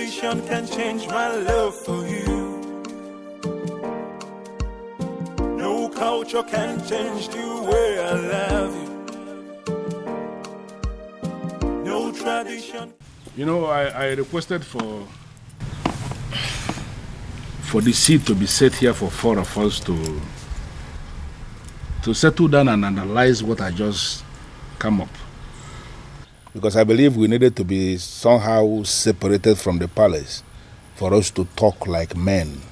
tradition can change my love for you. No culture can change the way I love you. No tradition. You know, I requested for the seat to be set here for four of us to settle down and analyze what I just come up. Because I believe we needed to be somehow separated from the palace for us to talk like men,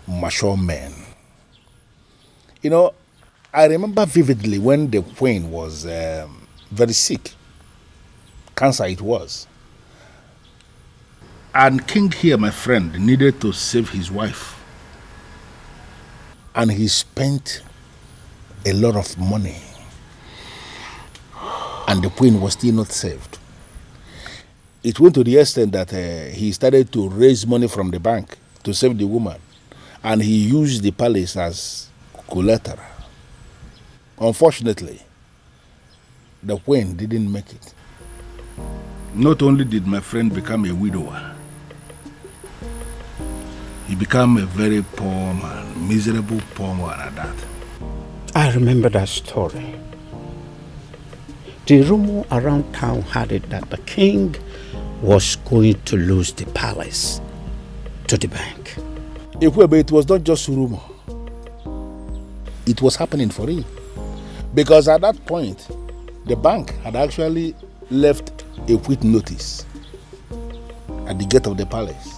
mature men. You know, I remember vividly when the queen was very sick. Cancer it was. And King here, my friend, needed to save his wife. And he spent a lot of money. And the queen was still not saved. It went to the extent that he started to raise money from the bank to save the woman. And he used the palace as collateral. Unfortunately, the queen didn't make it. Not only did my friend become a widower, he became a very poor man, miserable poor man at that. I remember that story. The rumor around town had it that the king was going to lose the palace to the bank. It was not just rumor. It was happening for real. Because at that point, the bank had actually left a quit notice at the gate of the palace,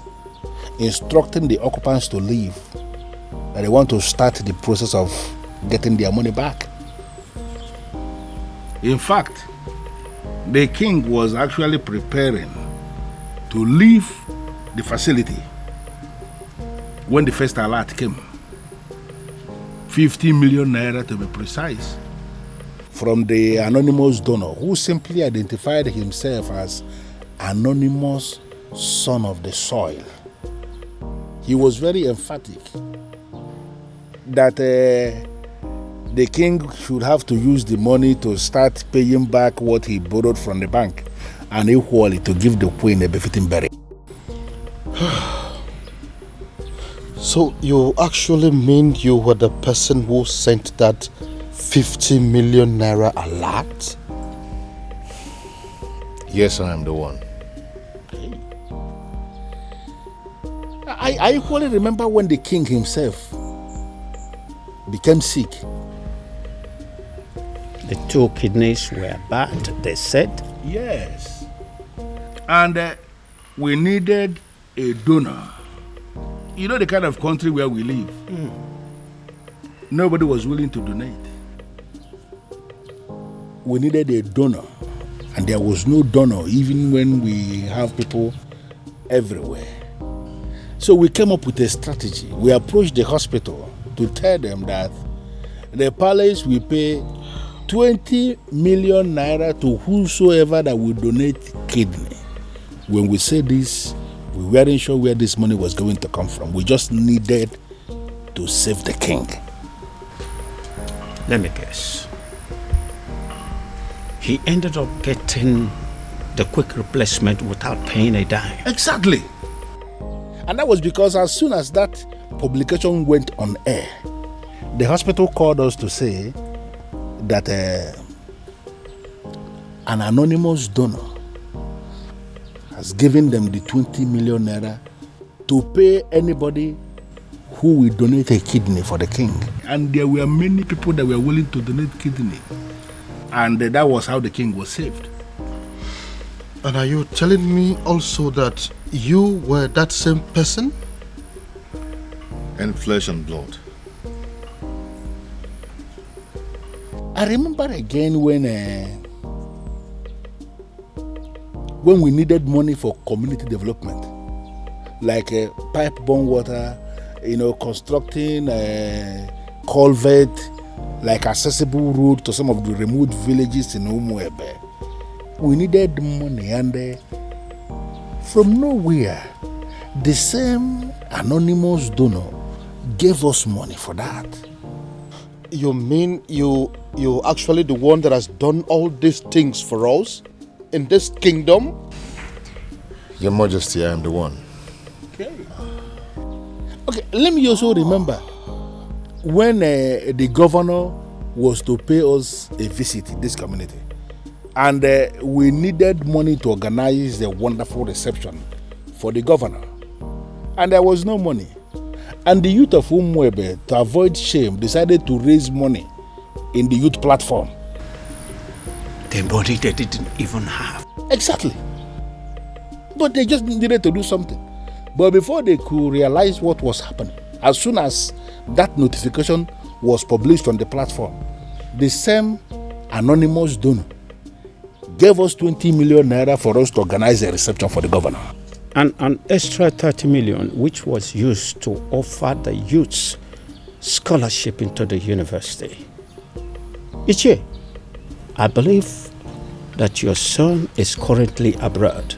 instructing the occupants to leave, that they want to start the process of getting their money back. In fact, the king was actually preparing to leave the facility when the first alert came. 50 million naira to be precise, from the anonymous donor who simply identified himself as anonymous son of the soil. He was very emphatic that the king should have to use the money to start paying back what he borrowed from the bank, and equally to give the queen a befitting burial. So you actually mean you were the person who sent that 50 million naira alert? Yes, I am the one. I equally remember when the king himself became sick. The 2 kidneys were bad, they said. Yes. And we needed a donor. You know the kind of country where we live. Nobody was willing to donate. We needed a donor. And there was no donor even when we have people everywhere. So we came up with a strategy. We approached the hospital to tell them that the palace will pay 20 million naira to whosoever that will donate kidney. When we said this, we weren't sure where this money was going to come from. We just needed to save the king. Let me guess. He ended up getting the quick replacement without paying a dime. Exactly. And that was because as soon as that publication went on air, the hospital called us to say that an anonymous donor has given them the 20 million naira to pay anybody who will donate a kidney for the king. And there were many people that were willing to donate kidney. And that was how the king was saved. And are you telling me also that you were that same person? And flesh and blood. I remember again when we needed money for community development, like pipe-borne water, constructing a culvert, like accessible road to some of the remote villages in Umuebe. We needed money, and from nowhere, the same anonymous donor gave us money for that. You mean you actually the one that has done all these things for us in this kingdom? Your Majesty, I am the one. Okay. Okay, let me also remember when the governor was to pay us a visit in this community, and we needed money to organize the wonderful reception for the governor, and there was no money. And the youth of Umwebe, to avoid shame, decided to raise money in the youth platform. The money they didn't even have. Exactly. But they just needed to do something. But before they could realize what was happening, as soon as that notification was published on the platform, the same anonymous donor gave us 20 million naira for us to organize a reception for the governor. And an extra 30 million, which was used to offer the youths scholarship into the university. Ichie, I believe that your son is currently abroad,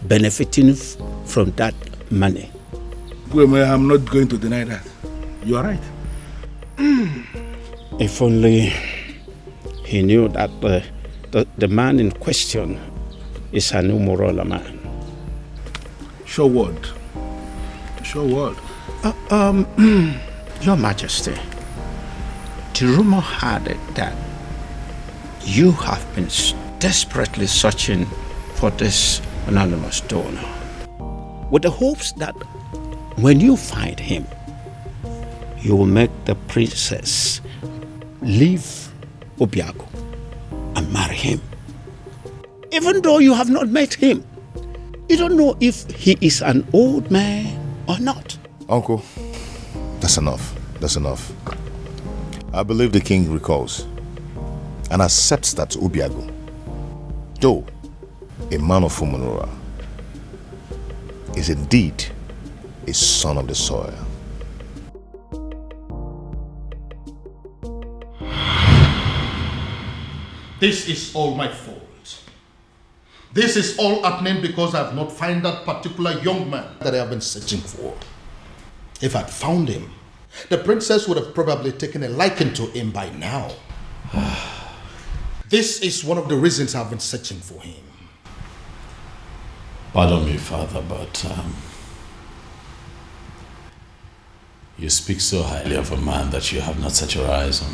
benefiting from that money. Well, I'm not going to deny that. You are right. If only he knew that the man in question is an Umorola man. Sure word. Sure word. Your Majesty, the rumor had it that you have been desperately searching for this anonymous donor, with the hopes that when you find him, you will make the princess leave Obiago and marry him. Even though you have not met him, you don't know if he is an old man or not. Uncle, that's enough. That's enough. I believe the king recalls and accepts that Obiago, though a man of Umunura, is indeed a son of the soil. This is all my fault. This is all happening because I have not found that particular young man that I have been searching for. If I'd found him, the princess would have probably taken a liking to him by now. This is one of the reasons I've been searching for him. Pardon me, Father, but you speak so highly of a man that you have not set your eyes on.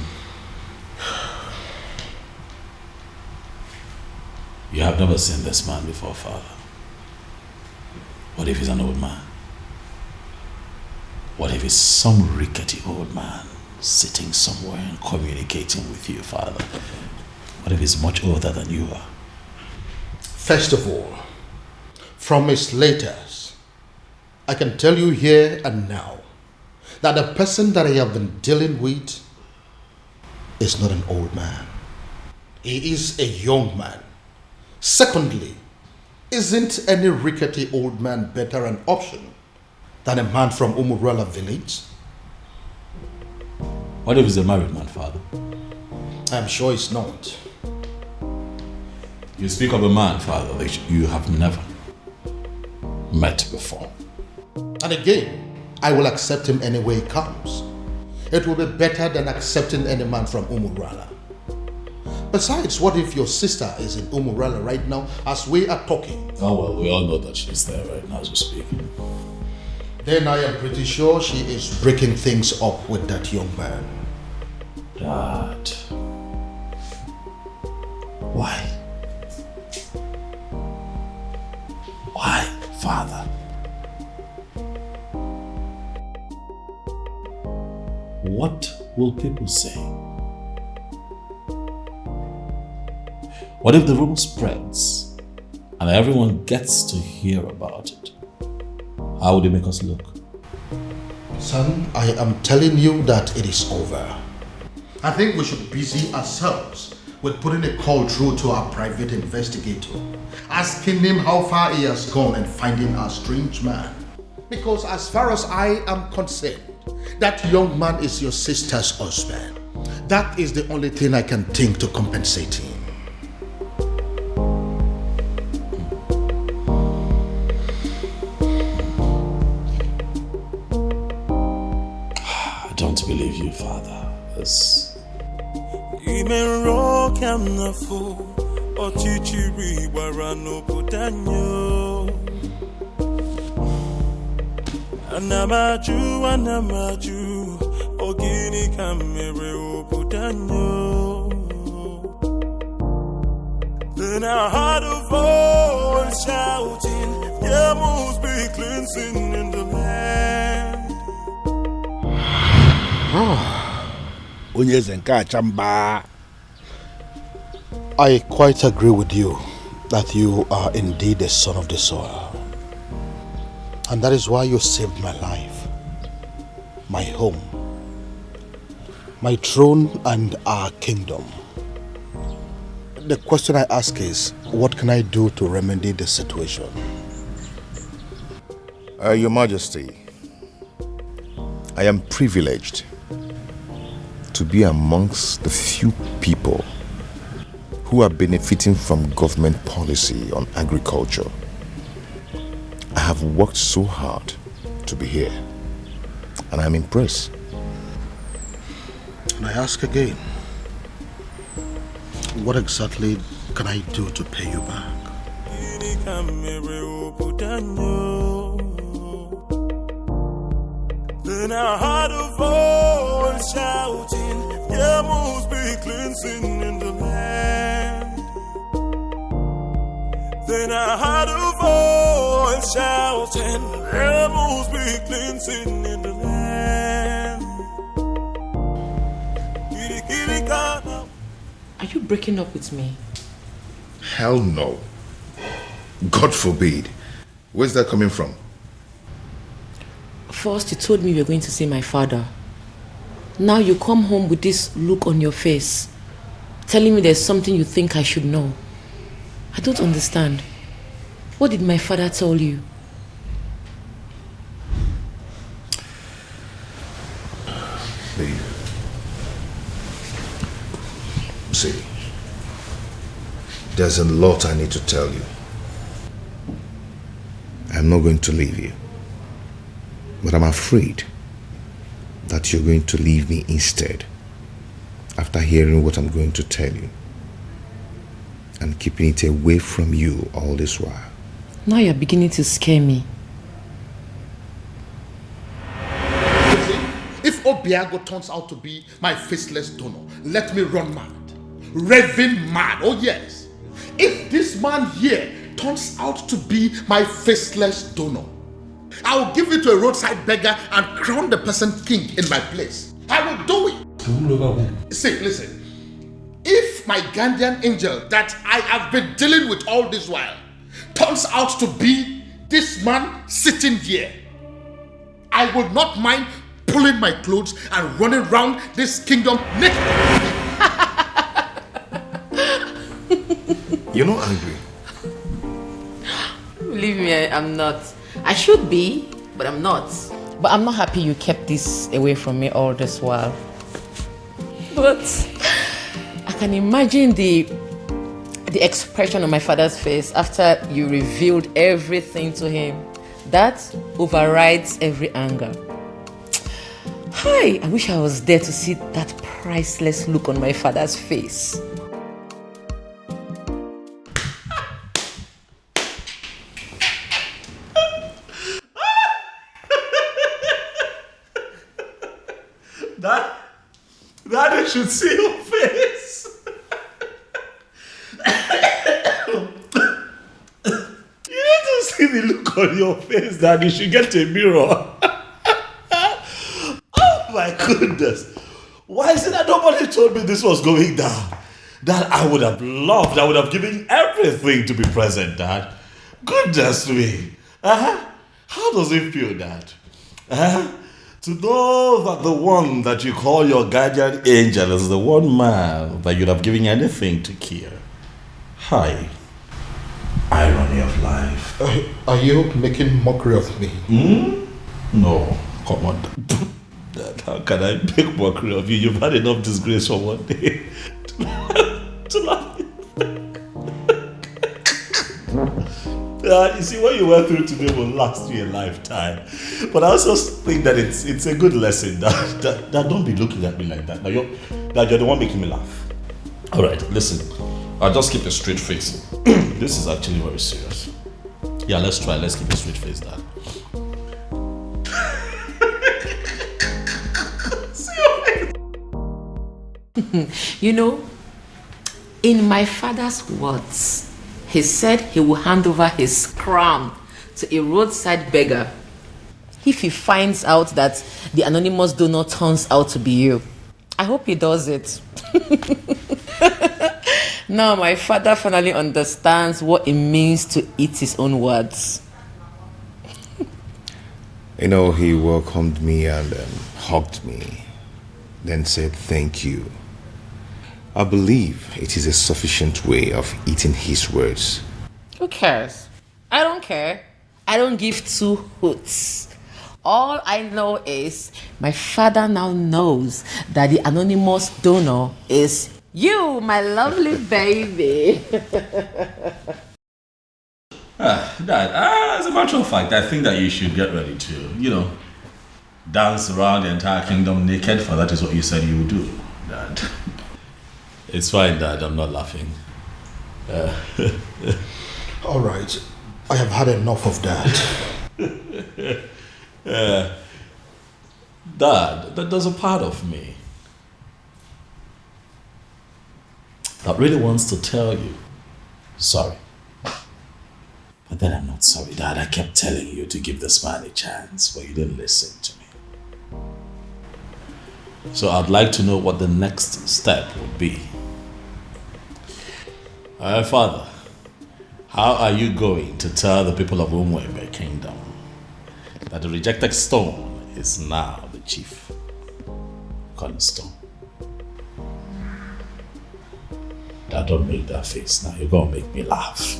You have never seen this man before, Father. What if he's an old man? What if he's some rickety old man sitting somewhere and communicating with you, Father? What if he's much older than you are? First of all, from his letters, I can tell you here and now that the person that I have been dealing with is not an old man. He is a young man. Secondly, isn't any rickety old man better an option than a man from Umurala village? What if he's a married man, Father? I'm sure it's not. You speak of a man, Father, that you have never met before. And again, I will accept him any way he comes. It will be better than accepting any man from Umurala. Besides, what if your sister is in Umurala right now as we are talking? Oh, well, we all know that she's there right now as we speak. Then I am pretty sure she is breaking things up with that young man. Dad. Why? Why, Father? What will people say? What if the rumor spreads and everyone gets to hear about it? How would it make us look? Son, I am telling you that it is over. I think we should busy ourselves with putting a call through to our private investigator, asking him how far he has gone in finding our strange man. Because as far as I am concerned, that young man is your sister's husband. That is the only thing I can think to compensate him. I don't believe you, Father. Anamaju, Ogini kamere obudanyo. Then I heard a voice shouting, there must be cleansing in the land. Onyezenka chamba. I quite agree with you that you are indeed the son of the soil. And that is why you saved my life, my home, my throne, and our kingdom. The question I ask is, what can I do to remedy the situation? Your Majesty, I am privileged to be amongst the few people who are benefiting from government policy on agriculture. I have worked so hard to be here, and I'm impressed. And I ask again, what exactly can I do to pay you back? Then I heard a voice shouting, there must be cleansing in the land. Then I heard a voice shouting, there must be cleansing in the land. Are you breaking up with me? Hell no. God forbid. Where's that coming from? First, you told me you were going to see my father. Now you come home with this look on your face, telling me there's something you think I should know. I don't understand. What did my father tell you? Babe. See, there's a lot I need to tell you. I'm not going to leave you, but I'm afraid that you're going to leave me instead after hearing what I'm going to tell you and keeping it away from you all this while. Now you're beginning to scare me. If Obiago turns out to be my faceless donor, let me run mad. Raving mad, oh yes. If this man here turns out to be my faceless donor, I will give it to a roadside beggar and crown the person king in my place. I will do it. See, listen. If my guardian angel that I have been dealing with all this while turns out to be this man sitting here, I would not mind pulling my clothes and running around this kingdom naked. You're not angry? Believe me, I'm not. I should be, but I'm not. But I'm not happy you kept this away from me all this while. But I can imagine the expression on my father's face after you revealed everything to him. That overrides every anger. Hi, I wish I was there to see that priceless look on my father's face. Daddy should see your face. You need to see the look on your face, Daddy. You should get a mirror. Oh my goodness. Why is it that nobody told me this was going down? That I would have loved, I would have given everything to be present, Dad. Goodness me. How does it feel, Dad? To know that the one that you call your guardian angel is the one man that you'd have given anything to kill. Hi. Irony of life. Are you making mockery of me? No, come on. Dad, how can I make mockery of you? You've had enough disgrace for one day to laugh. You see, what you went through today will last you a lifetime. But I also think that it's a good lesson that don't be looking at me like that. Now you're the one making me laugh. All right, listen. I'll just keep a straight face. This is actually very serious. Yeah, let's try. Let's keep a straight face, Dad. You know, in my father's words, he said he will hand over his crown to a roadside beggar if he finds out that the anonymous donor turns out to be you. I hope he does it. Now my father finally understands what it means to eat his own words. You know, he welcomed me and hugged me, then said thank you. I believe it is a sufficient way of eating his words. Who cares? I don't care. I don't give two hoots. All I know is my father now knows that the anonymous donor is you, my lovely baby. Dad, as a matter of fact, I think that you should get ready to, dance around the entire kingdom naked, for that is what you said you would do, Dad. It's fine, Dad, I'm not laughing. All right, I have had enough of that. Dad, there's a part of me that really wants to tell you sorry. But then I'm not sorry, Dad. I kept telling you to give this man a chance, but you didn't listen to me. So I'd like to know what the next step would be. Father, how are you going to tell the people of Umwebe Kingdom that the rejected stone is now the chief cornerstone? Dad, don't make that face now. You're going to make me laugh.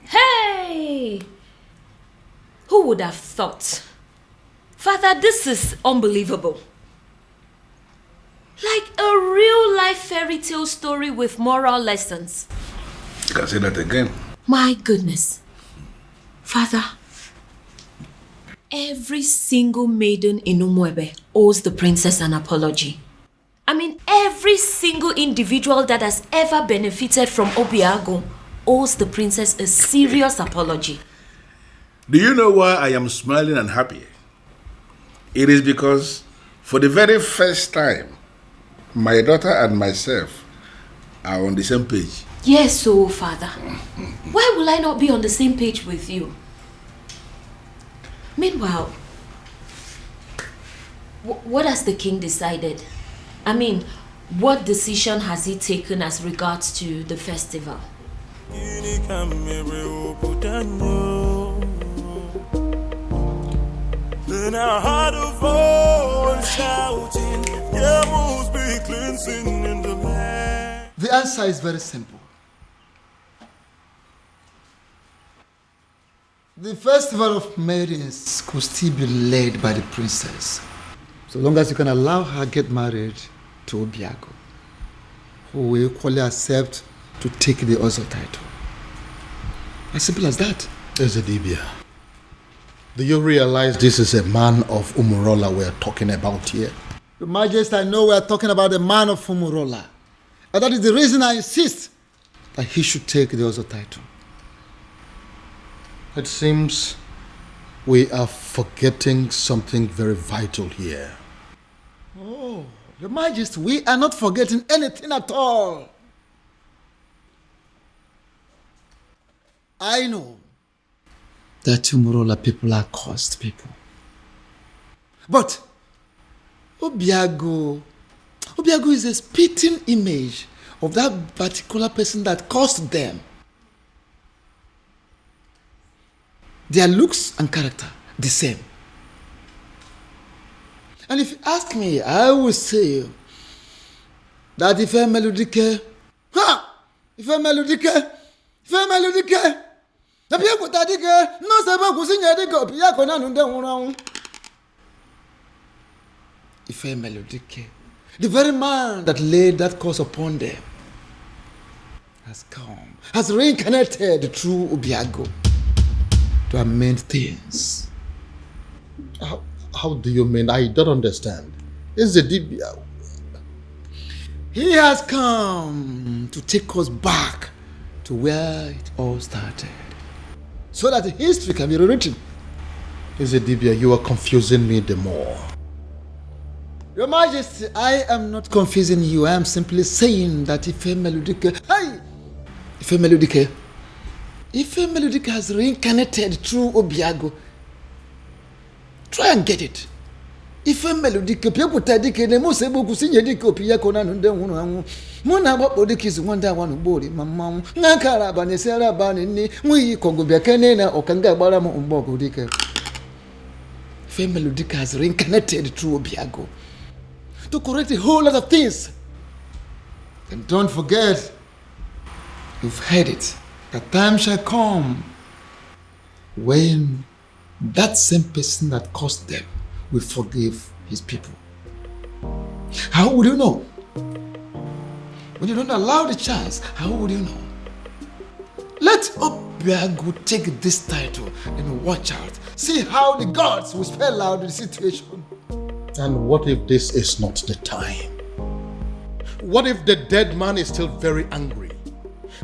Hey! Who would have thought? Father, this is unbelievable. Like a real life fairy tale story with moral lessons. You can say that again. My goodness. Father, every single maiden in Umwebe owes the princess an apology. I mean, every single individual that has ever benefited from Obiago owes the princess a serious apology. Do you know why I am smiling and happy? It is because for the very first time, my daughter and myself are on the same page. Yes, so Father, why will I not be on the same page with you? Meanwhile, what has the king decided? I mean, what decision has he taken as regards to the festival? Then I heard a voice shouting, there must be cleansing in the land. The answer is very simple. The festival of maidens could still be led by the princess, so long as you can allow her get married to Obiago, who will equally accept to take the Ozo title. As simple as that. Ezedibia, do you realize this is a man of Umurola we're talking about here? Your Majesty, I know we are talking about the man of Umurola, and that is the reason I insist that he should take the Ozo title. It seems we are forgetting something very vital here. Oh, Your Majesty, we are not forgetting anything at all. I know that Umurola people are cursed people. But Obiago is a spitting image of that particular person that cursed them. Their looks and character, the same. And if you ask me, I will say that if a melodique, the very man that laid that curse upon them has come, has reincarnated the true Obiago to amend things. How do you mean? I don't understand. He has come to take us back to to where it all started, so that history can be rewritten. Lizzy Dibia, you are confusing me the more. Your Majesty, I am not confusing you. I am simply saying that Ife Melodike has reincarnated through Obiago. Try and get it. Ife Melodike, people tadike, ne mo sebo kusinye dike Obiago na nunde hunu. Muna babo dike is wanda wanu bori mama. Ngankara bane sera bane ni mui kongo biakene na okanga bara mo umbogo dike. Ife Melodike has reincarnated through Obiago to correct a whole lot of things. And don't forget, you've heard it, the time shall come when that same person that caused them will forgive his people. How would you know? When you don't allow the chance, how would you know? Let Obiago take this title and watch out. See how the gods will spell out the situation. And what if this is not the time? What if the dead man is still very angry?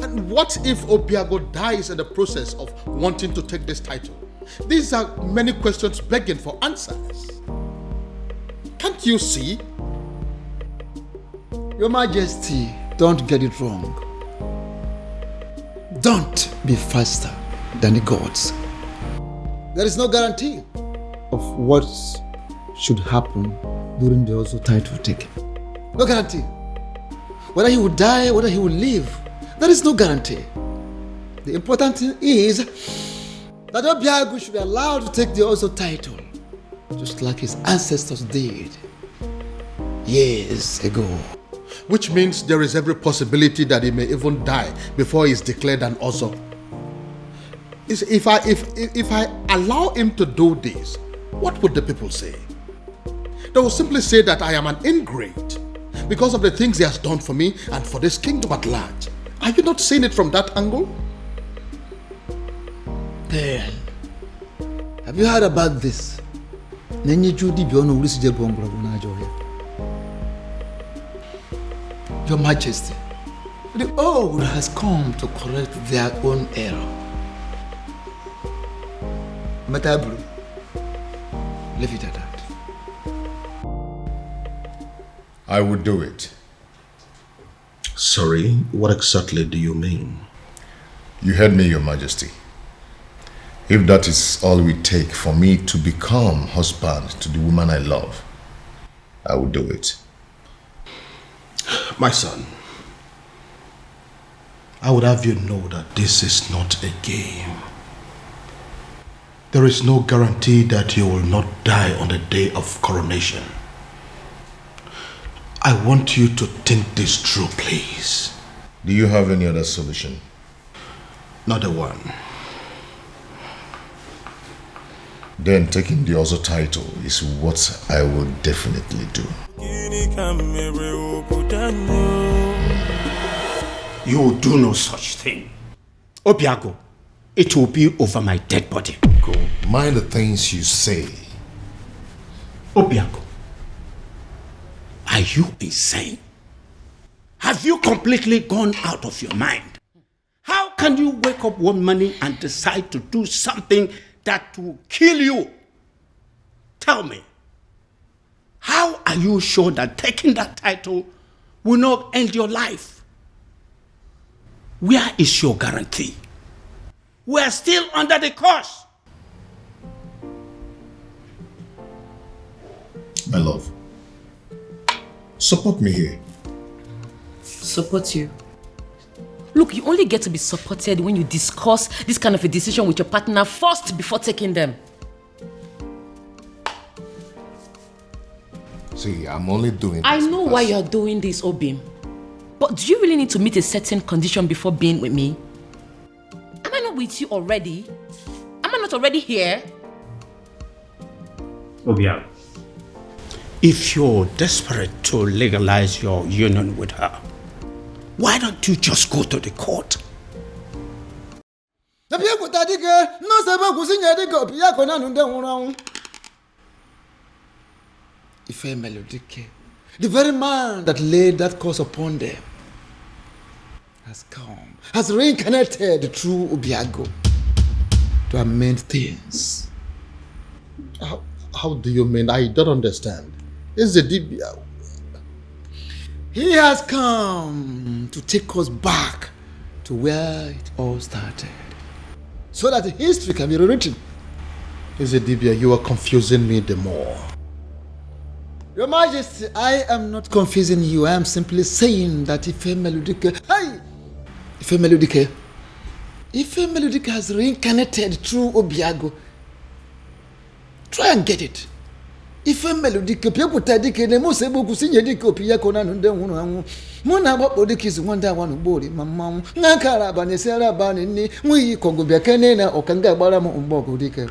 And what if Obiago dies in the process of wanting to take this title? These are many questions begging for answers. Can't you see? Your Majesty, don't get it wrong. Don't be faster than the gods. There is no guarantee of what should happen during the Ozo title taking. No guarantee. Whether he will die, whether he will live, there is no guarantee. The important thing is that Obiago should be allowed to take the Ozo title, just like his ancestors did years ago. Which means there is every possibility that he may even die before he is declared an Ozo. If I allow him to do this, what would the people say? They will simply say that I am an ingrate because of the things he has done for me and for this kingdom at large. Are you not seeing it from that angle? Then, have you heard about this? Your Majesty, the old has come to correct their own error. Matabru, leave it at that. I would do it. Sorry, what exactly do you mean? You heard me, Your Majesty. If that is all we take for me to become husband to the woman I love, I will do it. My son, I would have you know that this is not a game. There is no guarantee that you will not die on the day of coronation. I want you to think this through, please. Do you have any other solution? Not a one. Then taking the Ozo title is what I will definitely do. You will do no such thing. Obiago, it will be over my dead body. Go. Mind the things you say. Obiago, are you insane? Have you completely gone out of your mind? How can you wake up one morning and decide to do something that will kill you? Tell me, how are you sure that taking that title will not end your life? Where is your guarantee? We are still under the curse. My love, support me here. Support you? Look, you only get to be supported when you discuss this kind of a decision with your partner first before taking them. See, I'm only doing this. I know why you're doing this, Obim. But do you really need to meet a certain condition before being with me? Am I not with you already? Am I not already here? Obiago, if you're desperate to legalize your union with her, why don't you just go to the court? Ife Melodike, the very man that laid that curse upon them, has come, has reincarnated through Obiago to amend things. How do you mean? I don't understand. Is the Dibia? He has come to take us back to where it all started, so that history can be rewritten. Is the Dibia? You are confusing me the more. Your Majesty, I am not confusing you. I am simply saying that Ife Melodike has reincarnated through Obiago. Try and get it. Ife Melodike, people tadike, the most able to see Yadiko Piacona and then one. Mona Bodikis one day one body, Mamma, Nakara Banesera Banini, we Congo Biacanena or Kanga Baramo Umbogo Dike.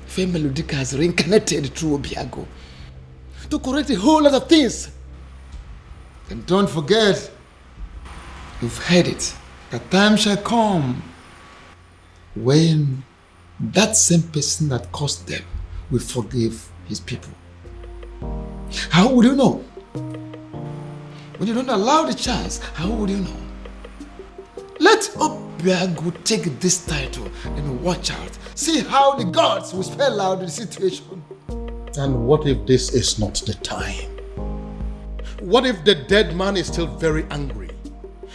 Ife Melodike has reincarnated through Obiago to correct a whole lot of things. And don't forget, you've heard it, the time shall come when that same person that caused them will forgive his people. How would you know? When you don't allow the chance, how would you know? Let Obiago take this title and watch out. See how the gods will spell out the situation. And what if this is not the time? What if the dead man is still very angry?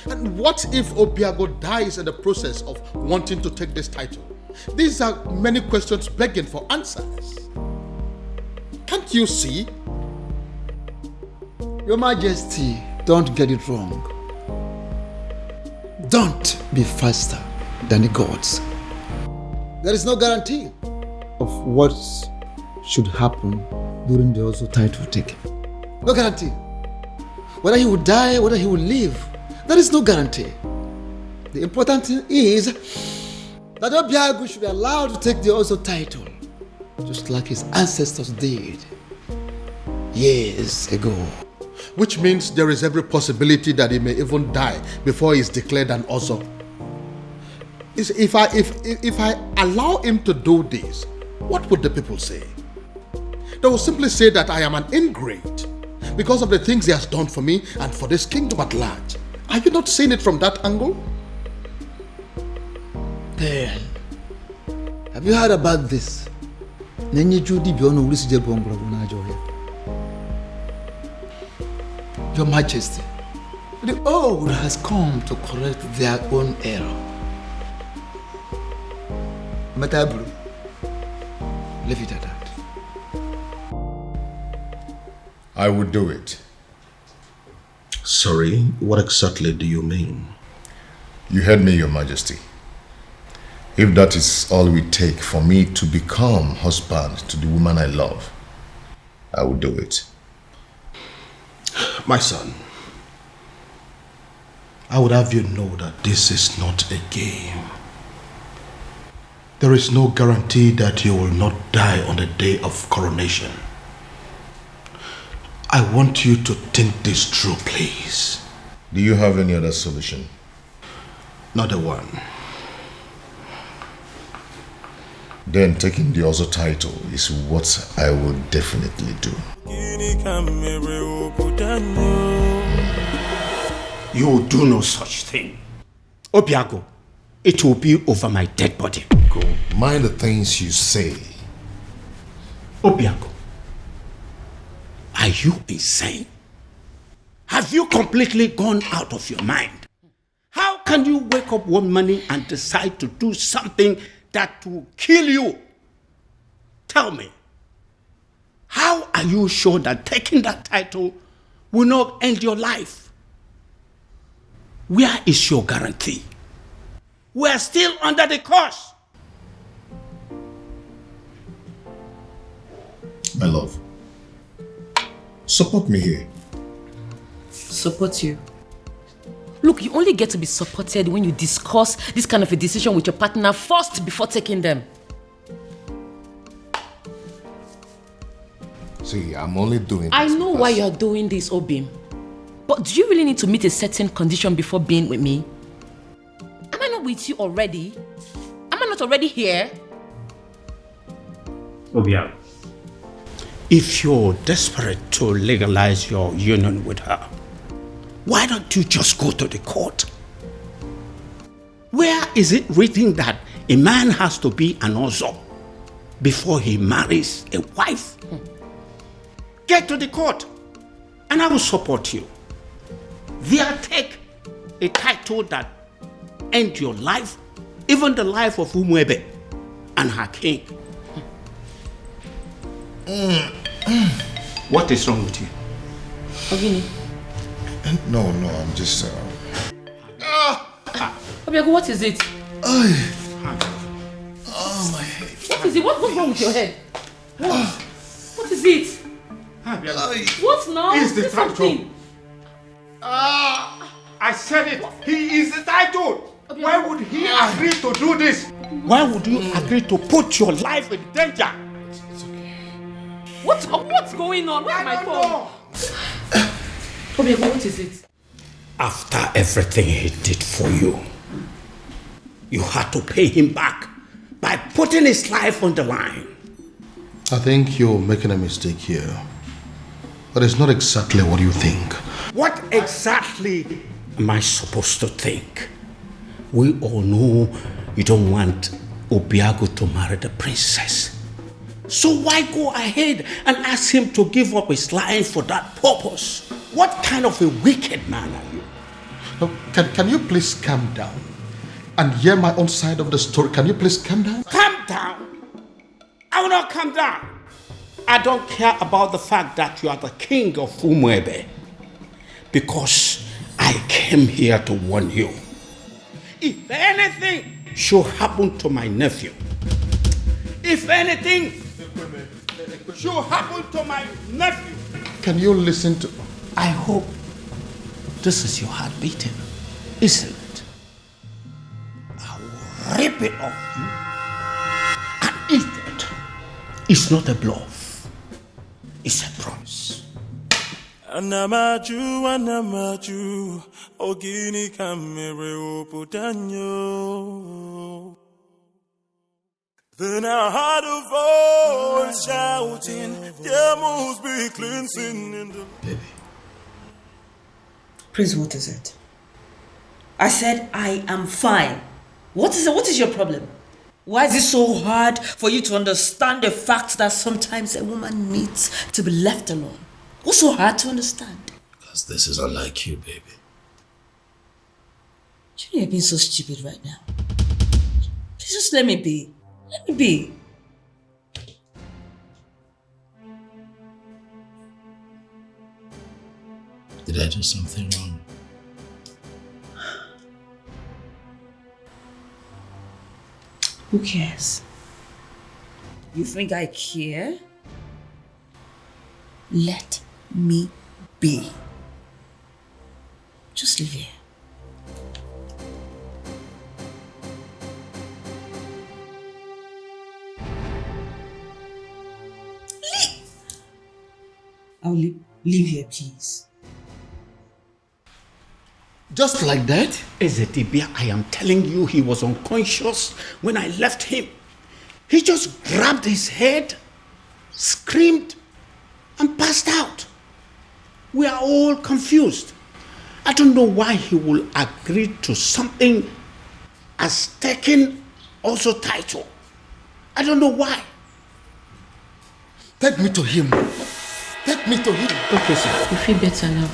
And what if Obiago dies in the process of wanting to take this title? These are many questions begging for answers. Can't you see? Your Majesty, don't get it wrong. Don't be faster than the gods. There is no guarantee of what should happen during the also title taking. No guarantee. Whether he will die, whether he will live, there is no guarantee. The important thing is that Obiago should be allowed to take the also title, just like his ancestors did years ago. Which means there is every possibility that he may even die before he is declared an Ozo. If I allow him to do this, what would the people say? They will simply say that I am an ingrate because of the things he has done for me and for this kingdom at large. Are you not seeing it from that angle? Then, have you heard about this? Your Majesty, the old has come to correct their own error. Matabru, leave it at that. I would do it. Sorry, what exactly do you mean? You heard me, Your Majesty. If that is all we take for me to become husband to the woman I love, I will do it. My son, I would have you know that this is not a game. There is no guarantee that you will not die on the day of coronation. I want you to think this through, please. Do you have any other solution? Not a one. Then taking the other title is what I will definitely do. You will do no such thing. Obiago, it will be over my dead body. Go. Mind the things you say. Obiago, are you insane? Have you completely gone out of your mind? How can you wake up one morning and decide to do something that will kill you? Tell me, how are you sure that taking that title will not end your life? Where is your guarantee? We are still under the curse. My love, support me here. Support you? Look, you only get to be supported when you discuss this kind of a decision with your partner first before taking them. See, I'm only doing this. I know why you're doing this, Obim. But do you really need to meet a certain condition before being with me? Am I not with you already? Am I not already here? Obiago, if you're desperate to legalize your union with her, Why don't you just go to the court? Where is it written that a man has to be an ozo before he marries a wife? Get to the court and I will support you. There, take a title that ends your life, even the life of Umwebe and her king. What is wrong with you? Ogini. No, I'm just... Obiago, what is it? Oh, my head. What is it? What's wrong with your head? What is it? What now? He is the Say title. something. I said it. He is the title. Why would he agree to do this? Why would you agree to put your life in danger? It's okay. What's going on? Where's my phone? Obiago, what is it? After everything he did for you, you had to pay him back by putting his life on the line. I think you're making a mistake here. But it's not exactly what you think. What exactly am I supposed to think? We all know you don't want Obiago to marry the princess. So why go ahead and ask him to give up his life for that purpose? What kind of a wicked man are you? Now, can you please calm down and hear my own side of the story? Can you please calm down? Calm down? I will not calm down. I don't care about the fact that you are the king of Umwebe, because I came here to warn you. If anything should happen to my nephew, if anything should happen to my nephew, Can you listen to... I hope this is your heart beating, isn't it? I will rip it off you and eat it. It's not a bluff. It's a promise. Anamaju, Ogini kamere oputanyo. Then I heard a voice shouting, there must be cleansing in the... Baby. Prince, what is it? I said I am fine. What is it? What is your problem? Why is it so hard for you to understand the fact that sometimes a woman needs to be left alone? What's so hard to understand? Because this is unlike you, baby. You know you're being so stupid right now. Please just let me be. Let me be. Did I do something wrong? Who cares? You think I care? Let me be. Just live here. I'll leave here, please. Just like that? Ezetibia, I am telling you, he was unconscious when I left him. He just grabbed his head, screamed, and passed out. We are all confused. I don't know why he will agree to something as taking also title. I don't know why. Take me to him. Take me to him. Okay, sir. You feel better now?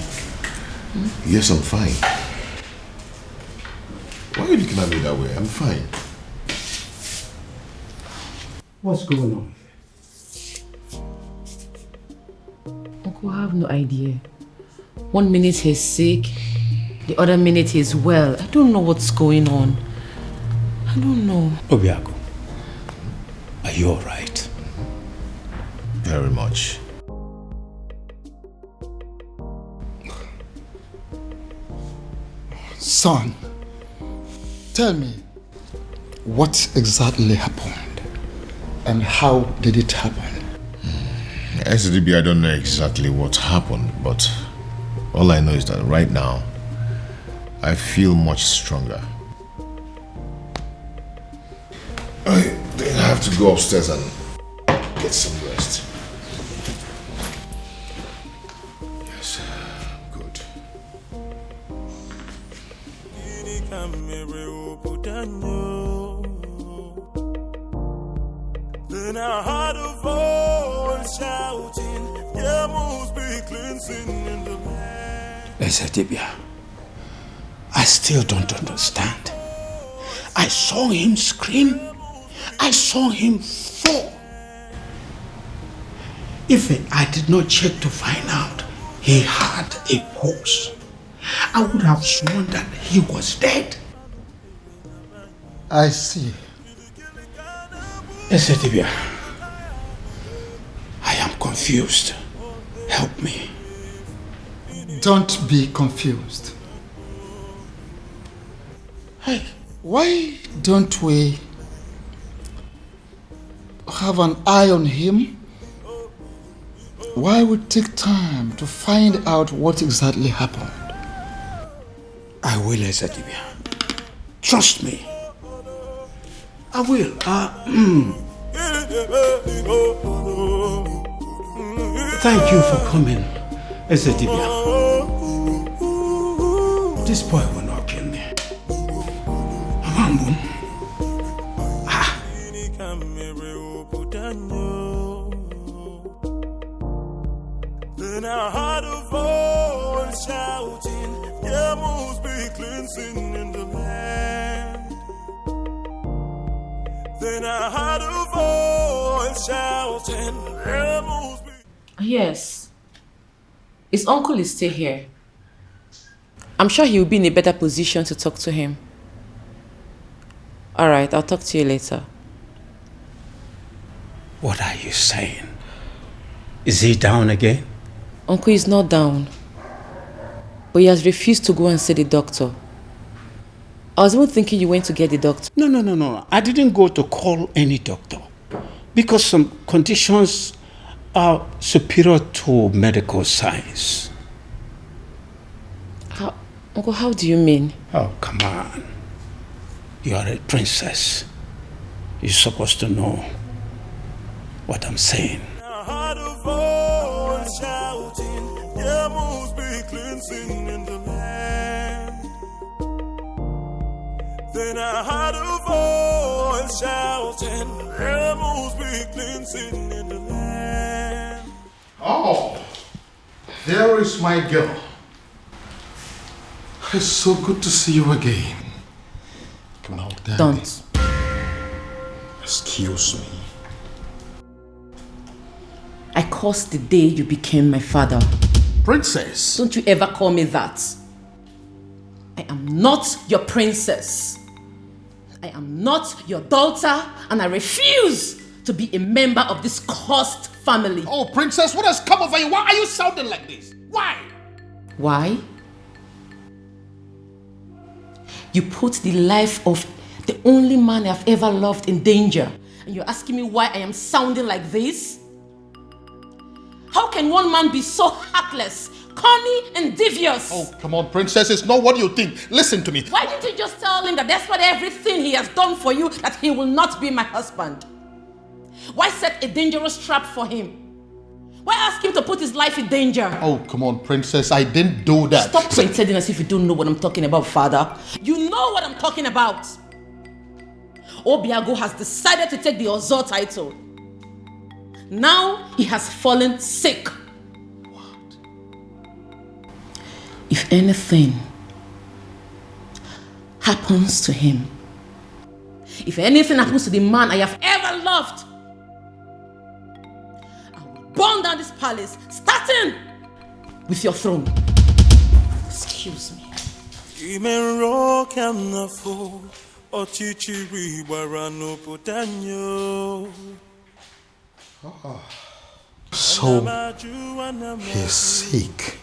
Yes, I'm fine. Why are you looking at me that way? I'm fine. What's going on? Uncle, I have no idea. 1 minute he's sick, the other minute he's well. I don't know what's going on. I don't know. Obiago, are you all right? Very much. Son, tell me, what exactly happened? And how did it happen? SDB, I don't know exactly what happened, but all I know is that right now, I feel much stronger. I think I have to go upstairs and get some rest. Yes, good. Then I heard a voice shouting, there must be cleansing in the land. Ezedibia, I still don't understand. I saw him scream. I saw him fall. If I did not check to find out he had a pulse, I would have sworn that he was dead. I see. Ezedibia, I am confused. Help me. Don't be confused. Hey. Why don't we have an eye on him? Why we take time to find out what exactly happened? I will, Ezedibia. Trust me. I will. Thank you for coming, Ezedibia. This boy will not kill me. Amambun. Then I heard a voice shouting, there must be cleansing in the land. Then I heard a voice shouting, there must be... Yes. His uncle is still here. I'm sure he will be in a better position to talk to him. Alright, I'll talk to you later. What are you saying? Is he down again? Uncle is not down. But he has refused to go and see the doctor. I was even thinking you went to get the doctor. No. I didn't go to call any doctor. Because some conditions are superior to medical science. Uncle, how do you mean? Oh, come on. You are a princess. You're supposed to know what I'm saying. I heard a voice shouting, there must be cleansing in the land. Then I heard a voice shouting, there must be cleansing in the land. Oh, there is my girl. It's so good to see you again. Come on, Daddy. Don't. Excuse me. I cursed the day you became my father. Princess. Don't you ever call me that. I am not your princess. I am not your daughter, and I refuse to be a member of this cursed family. Oh, Princess, what has come over you? Why are you sounding like this? Why? Why? You put the life of the only man I've ever loved in danger, and you're asking me why I am sounding like this? How can one man be so heartless, corny, and devious? Oh, come on, Princess. It's not what you think. Listen to me. Why didn't you just tell him that despite everything he has done for you, that he will not be my husband? Why set a dangerous trap for him? Why ask him to put his life in danger? Oh, come on, Princess. I didn't do that. Stop pretending as if you don't know what I'm talking about, Father. You know what I'm talking about. Obiago has decided to take the Ozo title. Now he has fallen sick. What? If anything happens to him, if anything happens to the man I have ever loved, I will burn down this palace, starting with your throne. Excuse me. So, he's sick.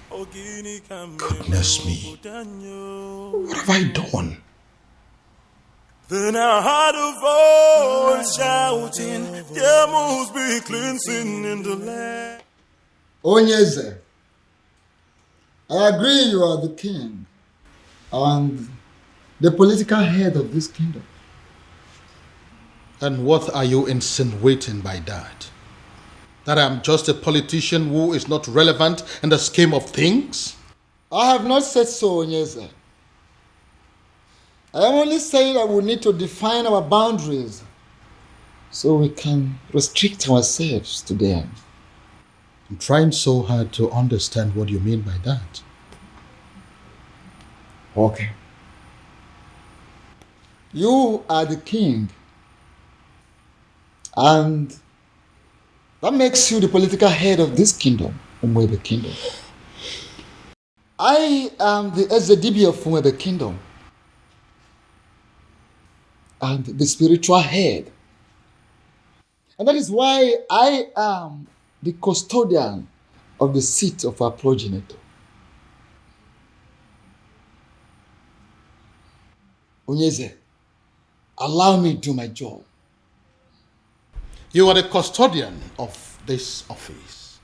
Goodness me. What have I done? Then I heard a voice shouting, there must be cleansing in the land. Onyeze, I agree you are the king and the political head of this kingdom. And what are you insinuating by that? That I'm just a politician who is not relevant in the scheme of things? I have not said so, Onyeze. I am only saying that we need to define our boundaries so we can restrict ourselves to them. I'm trying so hard to understand what you mean by that. Okay. You are the king, and that makes you the political head of this kingdom, Umwebe Kingdom. I am the Ezedibi of Umwebe Kingdom, and the spiritual head. And that is why I am the custodian of the seat of our progenitor. Onyeze, allow me to do my job. You are the custodian of this office,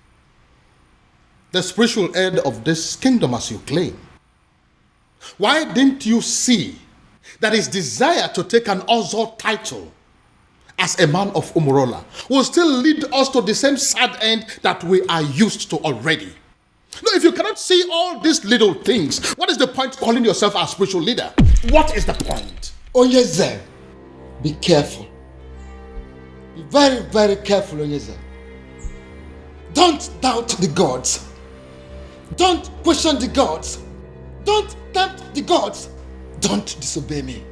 the spiritual head of this kingdom as you claim. Why didn't you see that his desire to take an Ozo title as a man of Umurola will still lead us to the same sad end that we are used to already? No, if you cannot see all these little things, what is the point calling yourself a spiritual leader? What is the point? Onyeze, be careful. Be very, very careful, Onyeze. Don't doubt the gods. Don't question the gods. Don't tempt the gods. Don't disobey me,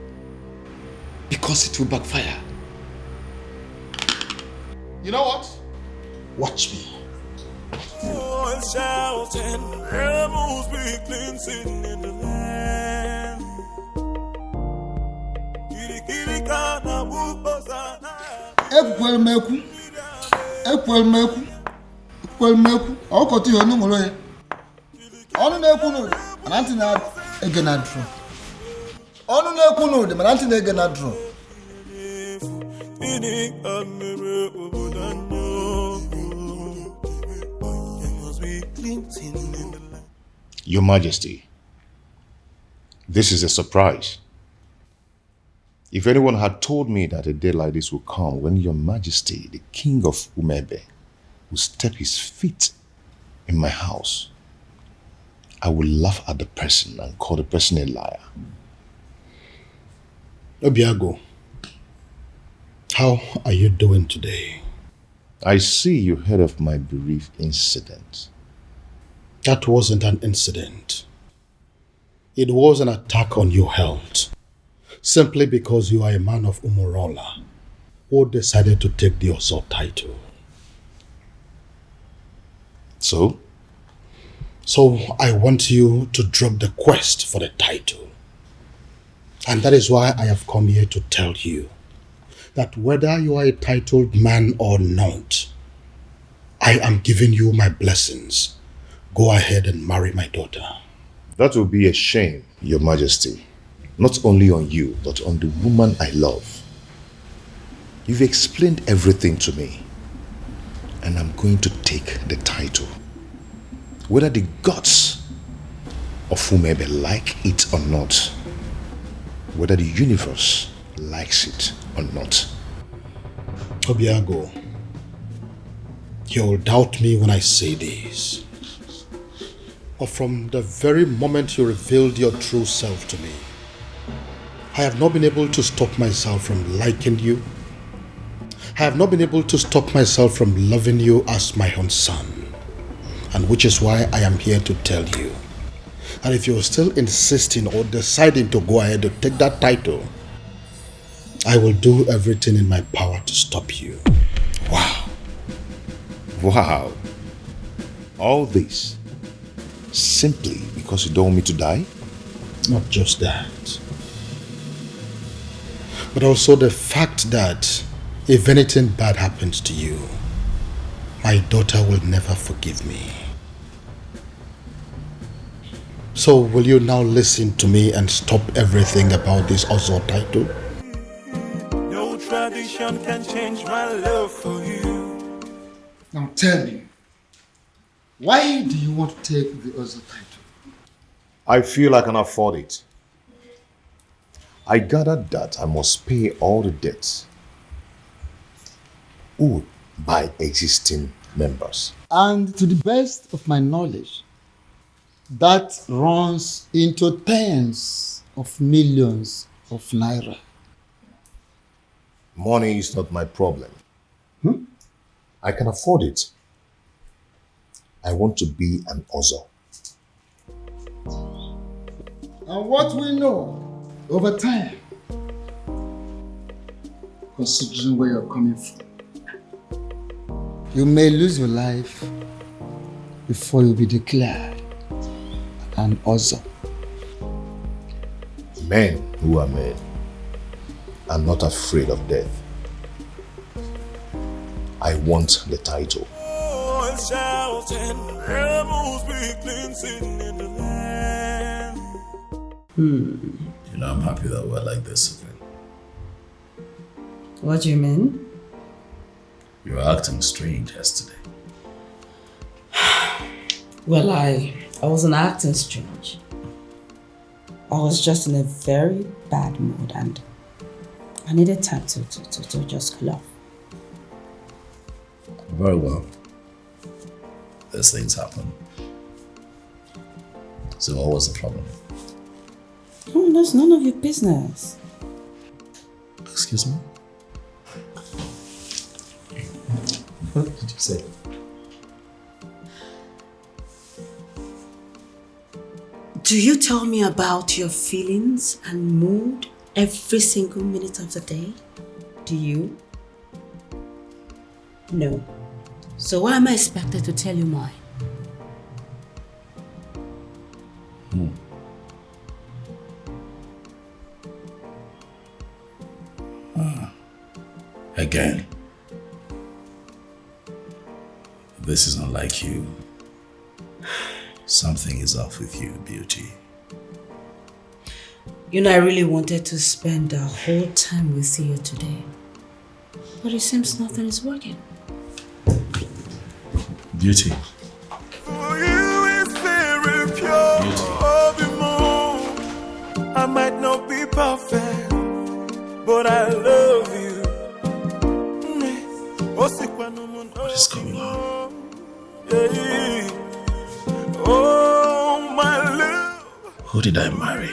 because it will backfire. You know what? Watch me. Shouting, rebels be cleansing in the land. Ekwelmeku, ọkọtụ ihe onye nwere ya. Ọnụ na-ekwu n'ụdị, mana ntị na-ege na drum. Ọnụ na-ekwu n'ụdị, mana ntị na-ege na drum. Your Majesty, this is a surprise. If anyone had told me that a day like this would come when Your Majesty, the King of Umebe, will step his feet in my house, I would laugh at the person and call the person a liar. Obiago, how are you doing today? I see you heard of my bereaved incident. That wasn't an incident. It was an attack on your health, simply because you are a man of Umurola who decided to take the Oso title. So? So I want you to drop the quest for the title. And that is why I have come here to tell you that whether you are a titled man or not, I am giving you my blessings. Go ahead and marry my daughter. That will be a shame, Your Majesty. Not only on you, but on the woman I love. You've explained everything to me, and I'm going to take the title. Whether the gods of Umebe like it or not, whether the universe likes it or not. Obiago, you'll doubt me when I say this. But from the very moment you revealed your true self to me, I have not been able to stop myself from liking you. I have not been able to stop myself from loving you as my own son. And which is why I am here to tell you that if you're still insisting or deciding to go ahead to take that title, I will do everything in my power to stop you. Wow. Wow. All this simply because you don't want me to die? Not just that, but also the fact that if anything bad happens to you, my daughter will never forgive me. So will you now listen to me and stop everything about this Ozo title? No tradition can change my love for you. Now tell me, why do you want to take the Ozo title? I feel I can afford it. I gathered that I must pay all the debts owed by existing members. And to the best of my knowledge, that runs into tens of millions of naira. Money is not my problem. I can afford it. I want to be an Ozo. And what we know over time, considering where you're coming from, you may lose your life before you'll be declared an Ozo. Men who are men are not afraid of death. I want the title. You know, I'm happy that we're like this again. What do you mean? You were acting strange yesterday. Well, I wasn't acting strange. I was just in a very bad mood and I needed time to just cool off. Very well. Those things happen. So what was the problem? Oh, that's none of your business. Excuse me? What did you say? Do you tell me about your feelings and mood every single minute of the day? Do you? No. So why am I expected to tell you mine? Again. This is not like you. Something is off with you, beauty. You know, I really wanted to spend the whole time with you today. But it seems nothing is working. Beauty. For you is very pure. I might not be perfect, but I love you. What is going on? Oh, my love. Who did I marry?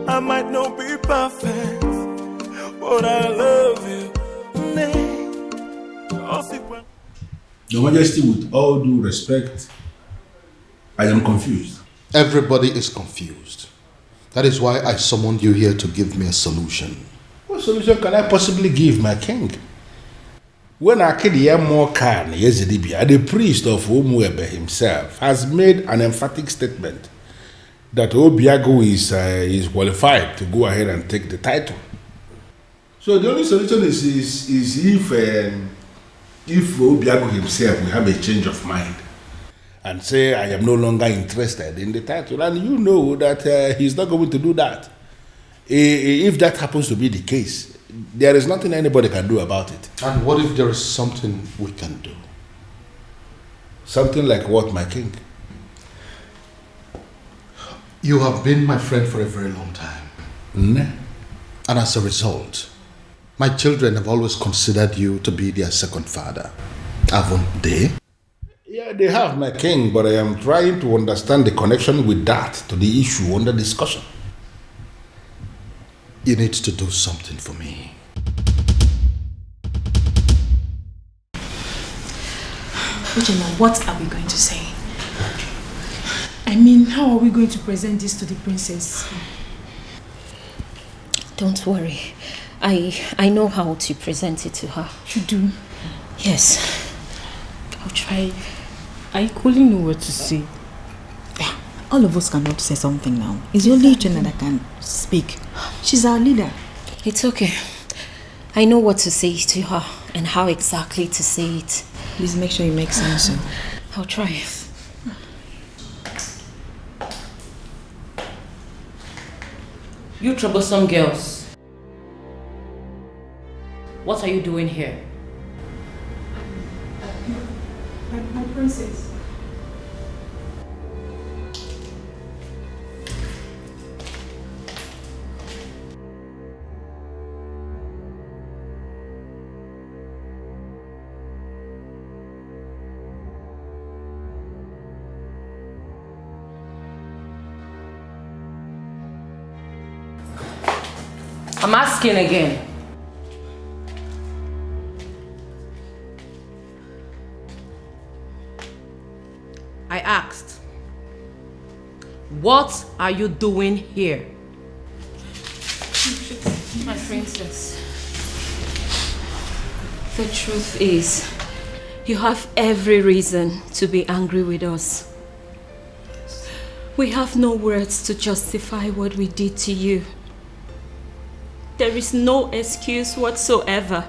I might not be perfect, but I love you. Your Majesty, with all due respect, I am confused. Everybody is confused. That is why I summoned you here to give me a solution. What solution can I possibly give, my king? When Akedi Yezidibia, the priest of Umuebe himself, has made an emphatic statement that Obiago is qualified to go ahead and take the title. So the only solution is if Obiago himself will have a change of mind and say, I am no longer interested in the title. And you know that he's not going to do that. If that happens to be the case, there is nothing anybody can do about it. And what if there is something we can do? Something like what, my king? You have been my friend for a very long time. And as a result, my children have always considered you to be their second father. Haven't they? Yeah, they have, my king, but I am trying to understand the connection with that to the issue under discussion. You need to do something for me. Ujima, what are we going to say? I mean, how are we going to present this to the princess? Don't worry. I know how to present it to her. You do? Yes. I'll try. I equally know what to say. All of us cannot say something now. It's only Jenna that can speak. She's our leader. It's okay. I know what to say to her and how exactly to say it. Please make sure you make sense. I'll try. You troublesome girls. What are you doing here? My princess. I'm asking again. I asked, what are you doing here? My princess. The truth is, you have every reason to be angry with us. We have no words to justify what we did to you. There is no excuse whatsoever.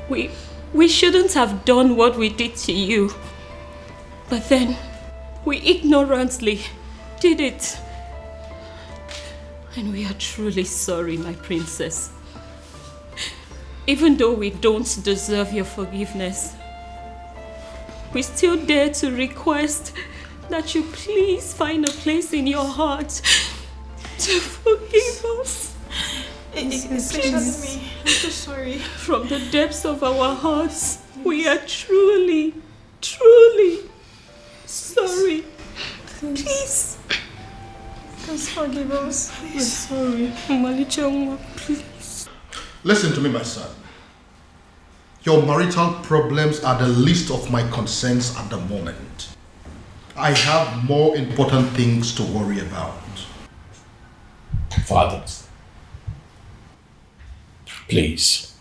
We shouldn't have done what we did to you. But then, we ignorantly did it. And we are truly sorry, my princess. Even though we don't deserve your forgiveness, we still dare to request that you please find a place in your heart to forgive us. Especially me. I'm so sorry. From the depths of our hearts, we are truly, truly sorry. Please. Please forgive us. We're sorry. Malichangwa, please. Listen to me, my son. Your marital problems are the least of my concerns at the moment. I have more important things to worry about. Father, please,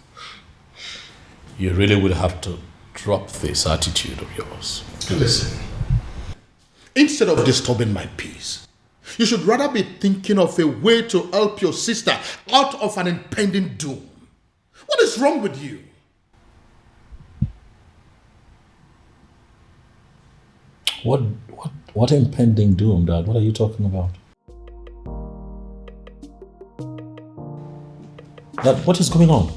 you really would have to drop this attitude of yours. Listen, instead of disturbing my peace, you should rather be thinking of a way to help your sister out of an impending doom. What is wrong with you? What impending doom, Dad? What are you talking about? Dad, what is going on?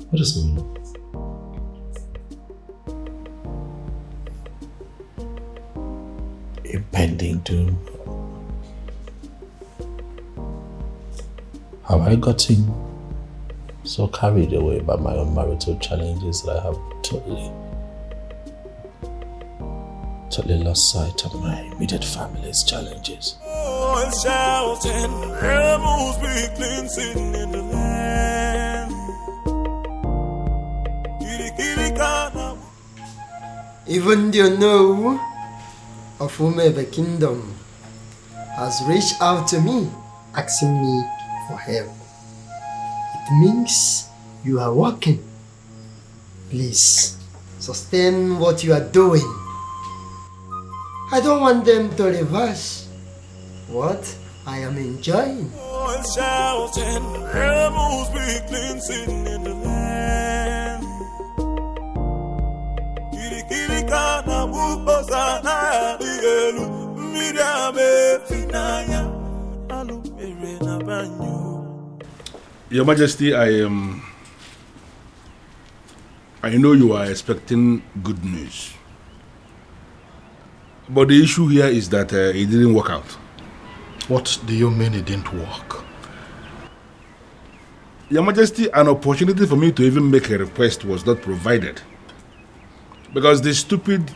What is going on? Impending doom. Have I gotten so carried away by my own marital challenges that I have totally lost sight of my immediate family's challenges? Even the know of whomever kingdom has reached out to me, asking me for help. It means you are working. Please, sustain what you are doing. I don't want them to reverse what I am enjoying. Your Majesty, I know you are expecting good news. But the issue here is that it didn't work out. What do you mean it didn't work? Your Majesty, an opportunity for me to even make a request was not provided. Because the stupid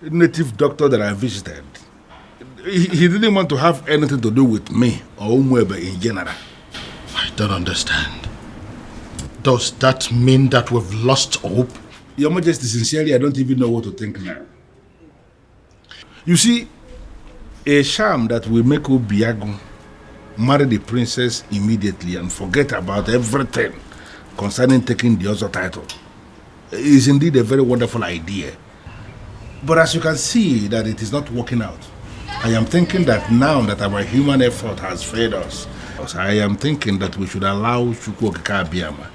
native doctor that I visited, he didn't want to have anything to do with me or Umwebe in general. I don't understand. Does that mean that we've lost hope? Your Majesty, sincerely, I don't even know what to think now. You see, a sham that will make Obiago marry the princess immediately and forget about everything concerning taking the other title is indeed a very wonderful idea. But as you can see that it is not working out, I am thinking that now that our human effort has failed us, I am thinking that we should allow Chukwu Okike Abiyama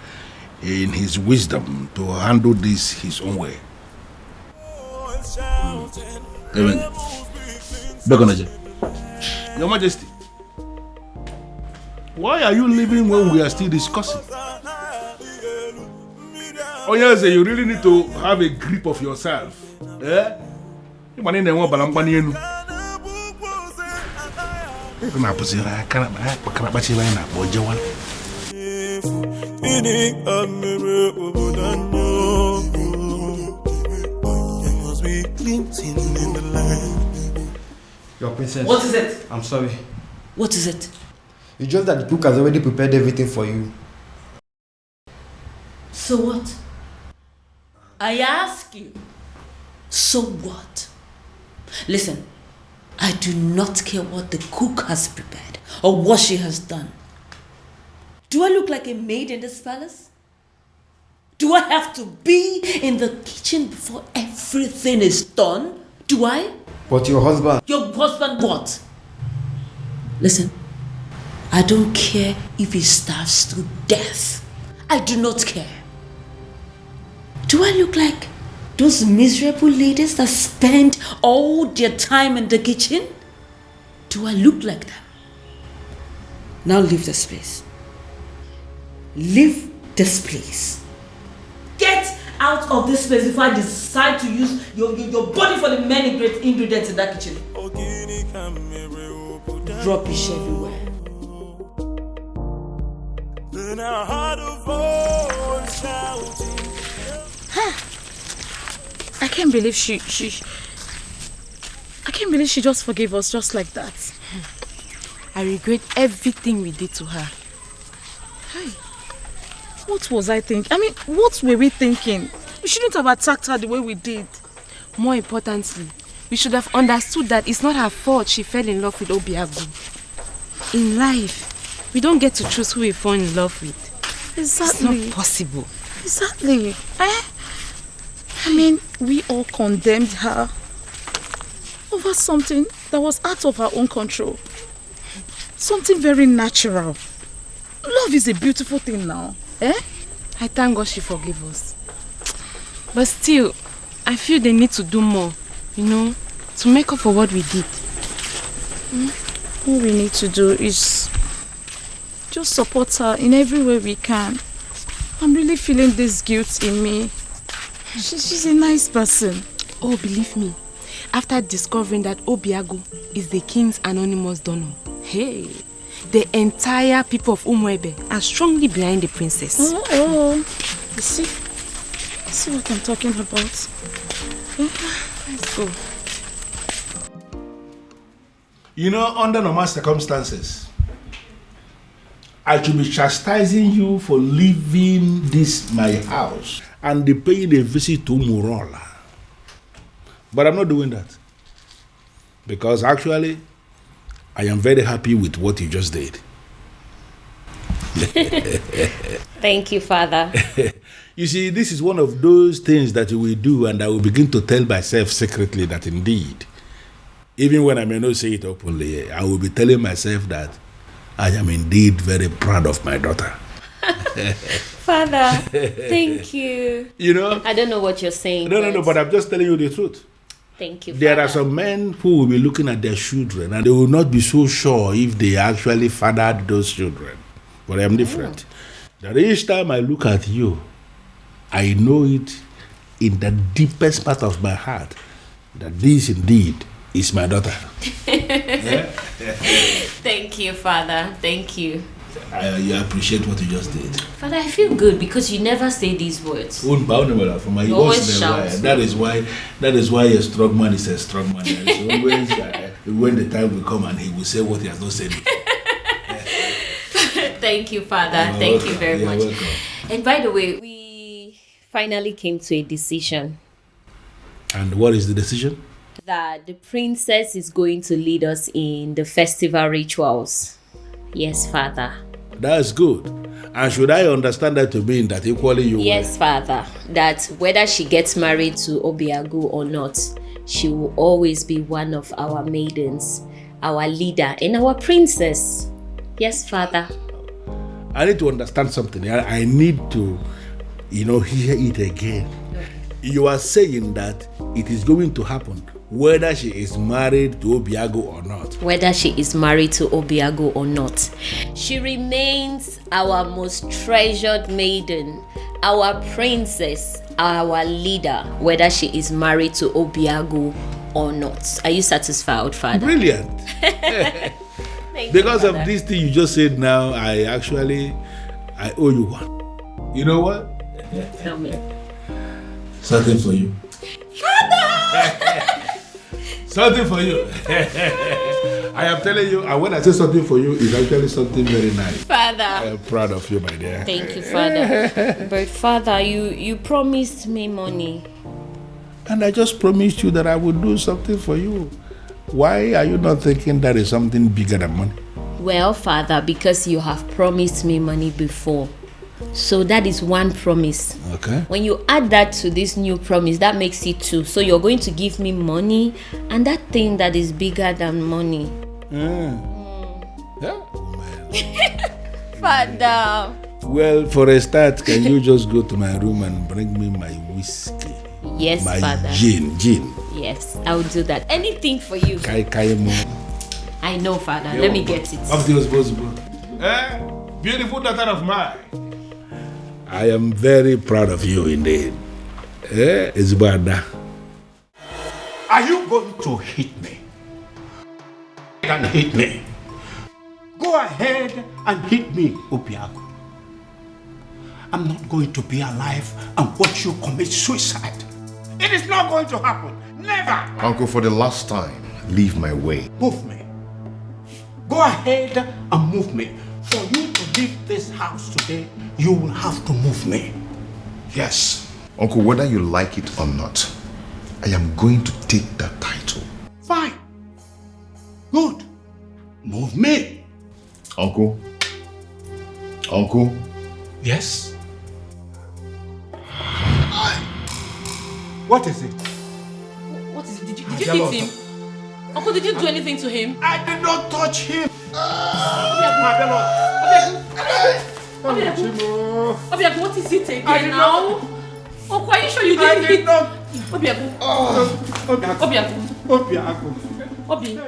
in his wisdom to handle this his own way. Your Majesty, why are you leaving when we are still discussing? Oh yes, you really need to have a grip of yourself. Eh? There must be cleansing in the land. Your princess. What is it? I'm sorry. What is it? It's just that the cook has already prepared everything for you. So what? I ask you. So what? Listen, I do not care what the cook has prepared or what she has done. Do I look like a maid in this palace? Do I have to be in the kitchen before everything is done? Do I? But your husband... Your husband what? Listen, I don't care if he starves to death. I do not care. Do I look like those miserable ladies that spend all their time in the kitchen? Do I look like them? Now leave this place. Leave this place. Get out of this place before I decide to use your body for the many great ingredients in that kitchen. Rubbish everywhere. Then I heard a voice shouting. I can't believe she just forgave us just like that. I regret everything we did to her. Hey, what was I thinking? I mean, what were we thinking? We shouldn't have attacked her the way we did. More importantly, we should have understood that it's not her fault she fell in love with Obiago. In life, we don't get to choose who we fall in love with. Exactly. It's not possible. Exactly. I mean, we all condemned her over something that was out of her own control. Something very natural. Love is a beautiful thing now. I thank God she forgave us. But still, I feel they need to do more, to make up for what we did. All we need to do is just support her in every way we can. I'm really feeling this guilt in me. She's a nice person. Oh, believe me, after discovering that Obiago is the king's anonymous donor, hey, the entire people of Umuebe are strongly behind the princess. Oh. You see what I'm talking about? Let's go. Under normal circumstances, I should be chastising you for leaving this my house and paying a visit to Murola. But I'm not doing that. Because actually, I am very happy with what you just did. Thank you, Father. You see, this is one of those things that you will do, and I will begin to tell myself secretly that indeed, even when I may not say it openly, I will be telling myself that I am indeed very proud of my daughter. Father, thank you. I don't know what you're saying. No, but I'm just telling you the truth. Thank you, There Father. are some men who will be looking at their children and they will not be so sure if they actually fathered those children. But I am different. That each time I look at you, I know it in the deepest part of my heart that this indeed is my daughter. Thank you, Father. Thank you. I appreciate what you just did. Father, I feel good because you never say these words. You always shout. That is why a strong man is a strong man. Always, when the time will come and he will say what he has not said. Thank you, Father. Thank you very much. Welcome. And by the way, we finally came to a decision. And what is the decision? That the princess is going to lead us in the festival rituals. Yes, Father. That's good. And should I understand that to mean that equally you Yes, Father. That whether she gets married to Obiago or not, she will always be one of our maidens, our leader, and our princess. Yes, Father. I need to understand something. I need to, hear it again. Okay. You are saying that it is going to happen whether she is married to Obiago or not. Whether she is married to Obiago or not, she remains our most treasured maiden, our princess, our leader, whether she is married to Obiago or not. Are you satisfied, Father? Brilliant. Thank Because you, of Father. this thing you just said now, I owe you one. You know what? Tell me. Something for you. Something for you. I am telling you, and when I say something for you, it's actually something very nice. Father. I am proud of you, my dear. Thank you, Father. But Father, you promised me money. And I just promised you that I would do something for you. Why are you not thinking that is something bigger than money? Well, Father, because you have promised me money before. So that is one promise. Okay. When you add that to this new promise, that makes it two. So you're going to give me money and that thing that is bigger than money. Yeah. Father. Well, for a start, can you just go to my room and bring me my whiskey? Yes, my Father. Gin. Yes, I'll do that. Anything for you. I know, Father. Let me get it. Of the responsible. Beautiful daughter of mine. I am very proud of you indeed. It's bad. Are you going to hit me? And hit me. Go ahead and hit me, Obiago. I'm not going to be alive and watch you commit suicide. It is not going to happen. Never. Uncle, for the last time, leave my way. Move me. Go ahead and move me. For you to leave this house today, you will have to move me. Yes. Uncle, whether you like it or not, I am going to take that title. Fine. Good. Move me. Uncle? Uncle? Yes? What is it? What is it? Did you hit him? Uncle, did you do anything to him? I did not touch him. Obiago, what is it again now? Uncle, are you sure you didn't hit? Obiago. Obiago.